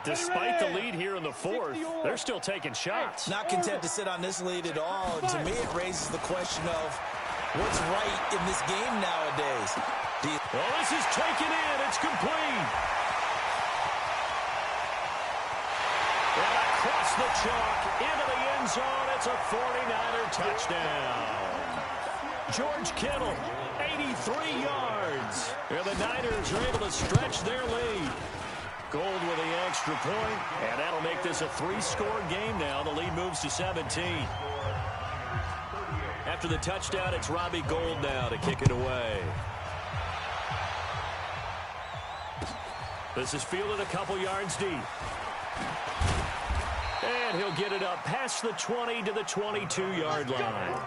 Speaker 1: Despite the lead here in the fourth, they're still taking shots.
Speaker 3: Not content to sit on this lead at all. And to me, it raises the question of what's right in this game nowadays.
Speaker 1: Well, this is taken in. It's complete. And across the chalk, into the end zone. It's a 49er touchdown. George Kittle, 83 yards. And the Niners are able to stretch their lead. Gold with the extra point, and that'll make this a 3-score game now. The lead moves to 17. After the touchdown, it's Robbie Gould now to kick it away. This is fielded a couple yards deep. And he'll get it up past the 20 to the 22-yard line.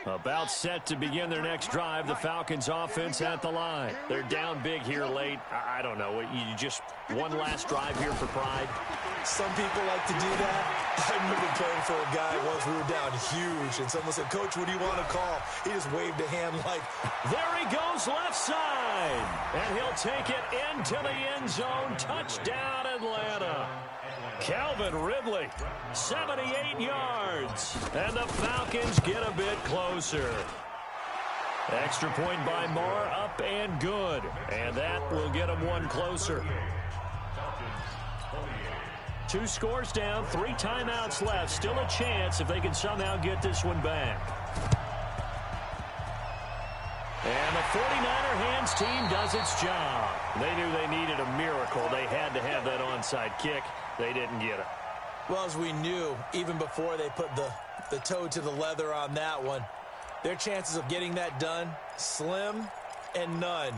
Speaker 1: About set to begin their next drive, the Falcons offense at the line. They're down big here late. I don't know. You just one last drive here for pride.
Speaker 3: Some people like to do that. I remember playing for a guy once. We were down huge, and someone said, "Coach, what do you want to call?" He just waved a hand like,
Speaker 1: there he goes left side. And he'll take it into the end zone. Touchdown, Atlanta. Calvin Ridley, 78 yards. And the Falcons get a bit closer. Extra point by Moore, up and good. And that will get them one closer. 2 scores down, 3 timeouts left. Still a chance if they can somehow get this one back. And the 49er hands team does its job. They knew they needed a miracle. They had to have that onside kick. They didn't get it.
Speaker 3: well, as we knew, even before they put the toe to the leather on that one, their chances of getting that done, slim and none.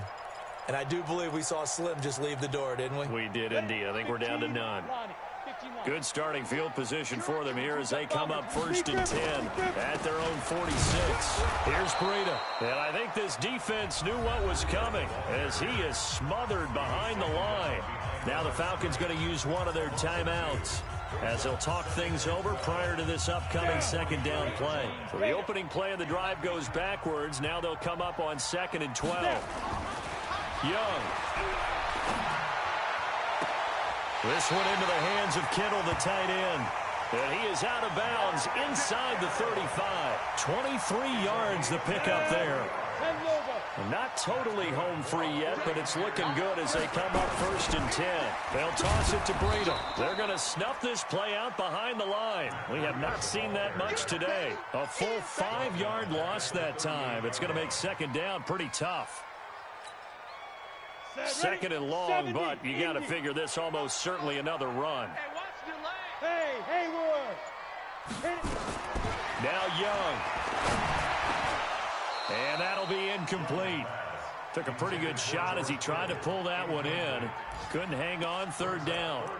Speaker 3: And I do believe we saw Slim just leave the door, didn't we?
Speaker 1: We did indeed. I think we're down to none. Good starting field position for them here as they come up 1st and 10 at their own 46. Here's Breida. And I think this defense knew what was coming as he is smothered behind the line. Now the Falcons going to use one of their timeouts as they'll talk things over prior to this upcoming second down play. So the opening play of the drive goes backwards. Now they'll come up on 2nd and 12. Young. This one into the hands of Kittle, the tight end. And he is out of bounds inside the 35. 23 yards the pickup there. Not totally home free yet, but it's looking good as they come up 1st and 10. They'll toss it to Breida. They're going to snuff this play out behind the line. We have not seen that much today. A full 5-yard loss that time. It's going to make second down pretty tough. 2nd and long, but you got to figure this almost certainly another run.
Speaker 5: Hey, Haywood.
Speaker 1: Now Young. And that'll be incomplete. Took a pretty good shot as he tried to pull that one in. Couldn't hang on 3rd down.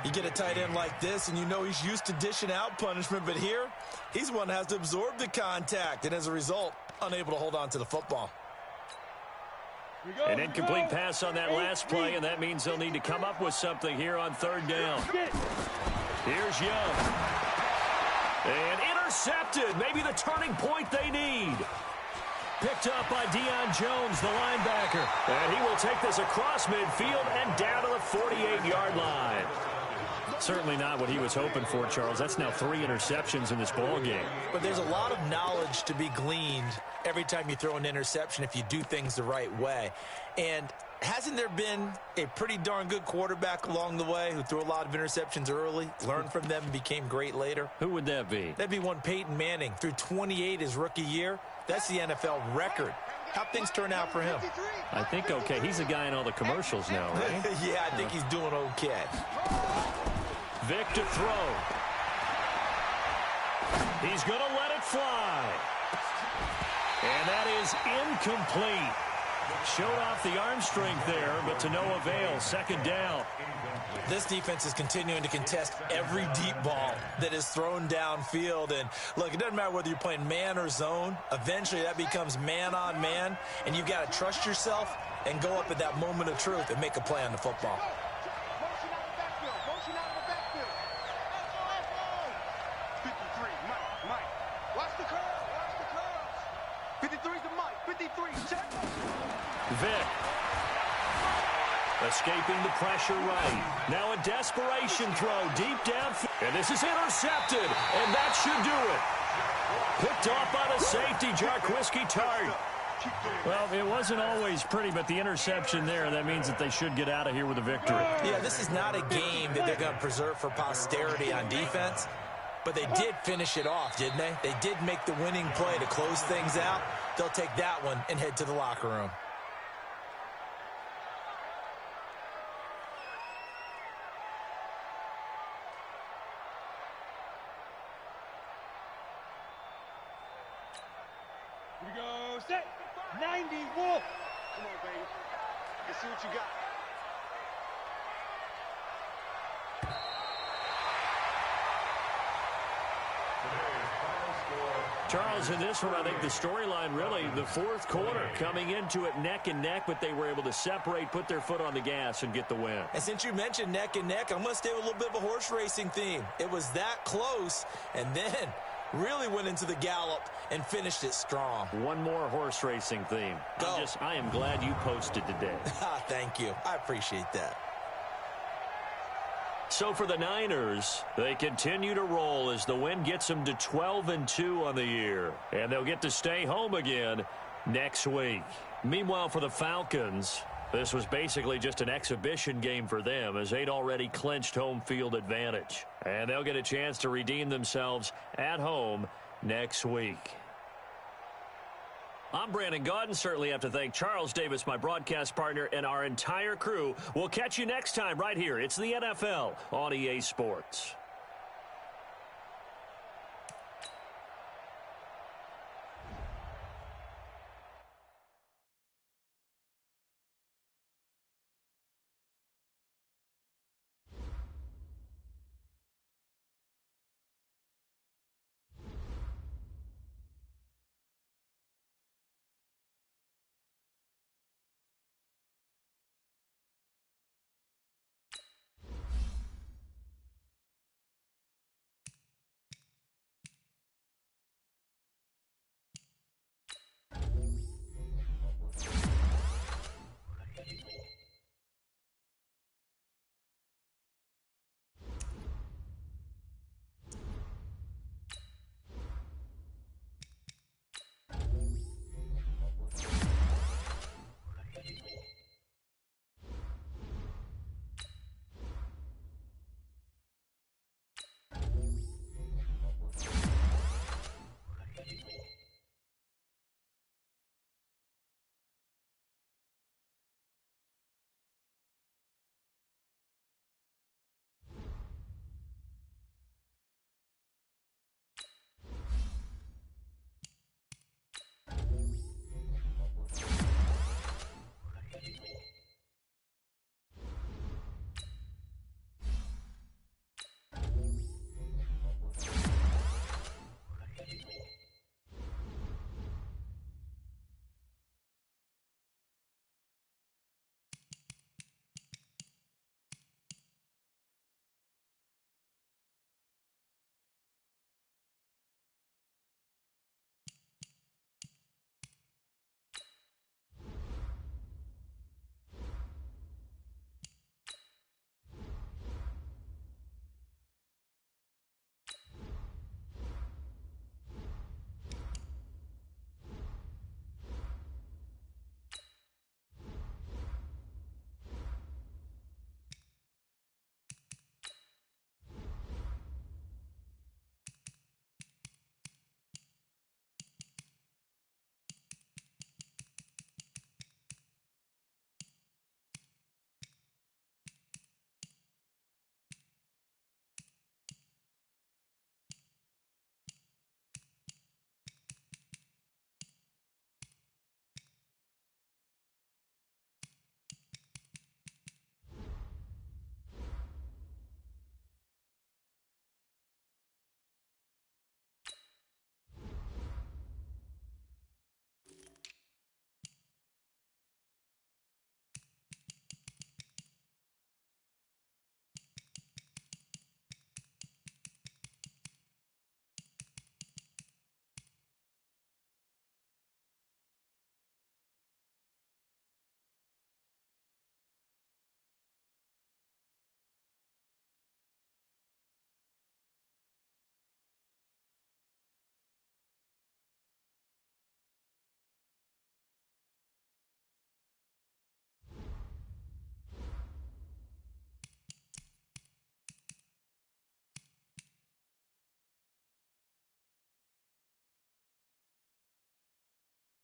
Speaker 3: You get a tight end like this, and you know he's used to dishing out punishment, but here, he's one that has to absorb the contact, and as a result, unable to hold on to the football.
Speaker 1: An incomplete pass on that last play, and that means they'll need to come up with something here on 3rd down. Here's Young. And intercepted. Maybe the turning point they need. Picked up by Deion Jones, the linebacker. And he will take this across midfield and down to the 48-yard line. Certainly not what he was hoping for, Charles. That's now 3 interceptions in this ball game.
Speaker 3: But there's a lot of knowledge to be gleaned every time you throw an interception if you do things the right way. And hasn't there been a pretty darn good quarterback along the way who threw a lot of interceptions early, learned from them, and became great later?
Speaker 1: Who would that be?
Speaker 3: That'd be one Peyton Manning. Threw 28 his rookie year. That's the NFL record. How'd things turn out for him?
Speaker 1: I think okay. He's a guy in all the commercials now, right?
Speaker 3: Yeah, I think he's doing okay.
Speaker 1: Vic to throw. He's going to let it fly. And that is incomplete. Showed off the arm strength there, but to no avail. Second down.
Speaker 3: This defense is continuing to contest every deep ball that is thrown downfield. And, look, it doesn't matter whether you're playing man or zone. Eventually, that becomes man on man, and you've got to trust yourself and go up at that moment of truth and make a play on the football.
Speaker 2: Motion out of the backfield. Motion out of the backfield. 53, Mike. Watch the curl. Watch the curls. 53 to Mike. 53, check.
Speaker 1: Vic. Escaping the pressure right. Now a desperation throw deep downfield. And this is intercepted. And that should do it. Picked off by the safety, Jarquiski Tart. Well, it wasn't always pretty, but the interception there, that means that they should get out of here with a victory.
Speaker 3: Yeah, this is not a game that they're going to preserve for posterity on defense. But they did finish it off, didn't they? They did make the winning play to close things out. They'll take that one and head to the locker room.
Speaker 5: Here we go, set. 90, Wolf.
Speaker 2: Come on, baby. Let's see what you got.
Speaker 1: Charles, in this one, I think the storyline really, the fourth quarter, coming into it neck and neck, but they were able to separate, put their foot on the gas, and get the win.
Speaker 3: And since you mentioned neck and neck, I'm going to stay with a little bit of a horse racing theme. It was that close, and then really went into the gallop and finished it strong.
Speaker 1: One more horse racing theme. I am glad you posted today.
Speaker 3: Thank you. I appreciate that.
Speaker 1: So for the Niners, they continue to roll as the win gets them to 12-2 on the year. And they'll get to stay home again next week. Meanwhile, for the Falcons, this was basically just an exhibition game for them as they'd already clinched home field advantage. And they'll get a chance to redeem themselves at home next week. I'm Brandon Gaudin. Certainly have to thank Charles Davis, my broadcast partner, and our entire crew. We'll catch you next time right here. It's the NFL on EA Sports.